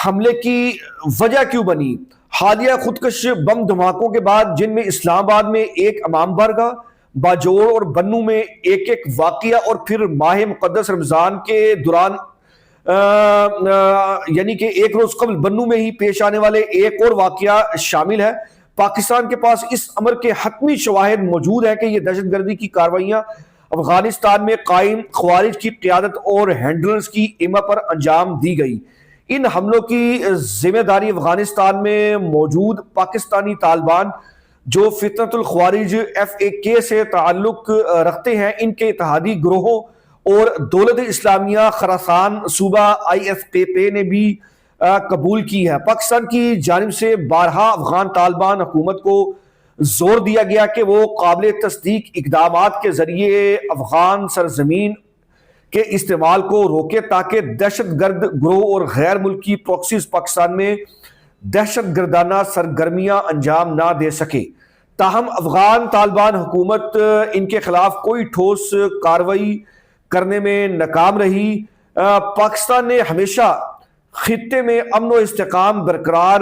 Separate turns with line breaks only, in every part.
حملے کی وجہ کیوں بنی؟ حالیہ خودکش بم دھماکوں کے بعد جن میں اسلام آباد میں ایک امام بارگاہ، باجوڑ اور بنوں میں ایک ایک واقعہ، اور پھر ماہ مقدس رمضان کے دوران یعنی کہ ایک روز قبل بنوں میں ہی پیش آنے والے ایک اور واقعہ شامل ہے۔ پاکستان کے پاس اس امر کے حتمی شواہد موجود ہے کہ یہ دہشت گردی کی کارروائیاں افغانستان میں قائم خوارج کی قیادت اور ہینڈلرز کی ایما پر انجام دی گئی۔ ان حملوں کی ذمہ داری افغانستان میں موجود پاکستانی طالبان جو فتنۃ الخوارج FAK سے تعلق رکھتے ہیں، ان کے اتحادی گروہوں اور دولت اسلامیہ خراسان صوبہ ISKP نے بھی قبول کی ہے۔ پاکستان کی جانب سے بارہا افغان طالبان حکومت کو زور دیا گیا کہ وہ قابل تصدیق اقدامات کے ذریعے افغان سرزمین کے استعمال کو روکے تاکہ دہشت گرد گروہ اور غیر ملکی پروکسیز پاکستان میں دہشت گردانہ سرگرمیاں انجام نہ دے سکے۔ تاہم افغان طالبان حکومت ان کے خلاف کوئی ٹھوس کارروائی کرنے میں ناکام رہی۔ پاکستان نے ہمیشہ خطے میں امن و استحکام برقرار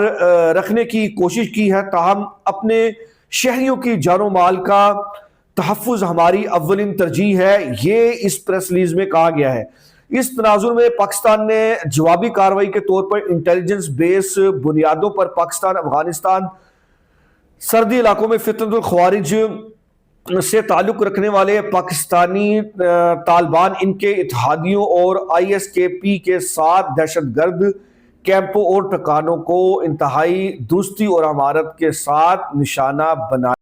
رکھنے کی کوشش کی ہے، تاہم اپنے شہریوں کی جان و مال کا تحفظ ہماری اولین ترجیح ہے، یہ اس پریس ریلیز میں کہا گیا ہے۔ اس تناظر میں پاکستان نے جوابی کارروائی کے طور پر انٹیلیجنس بیس بنیادوں پر پاکستان افغانستان سرحدی علاقوں میں فتنۃ الخوارج سے تعلق رکھنے والے پاکستانی طالبان، ان کے اتحادیوں اور ISKP کے ساتھ دہشت گرد کیمپوں اور ٹھکانوں کو انتہائی درستی اور امانت کے ساتھ نشانہ بنایا۔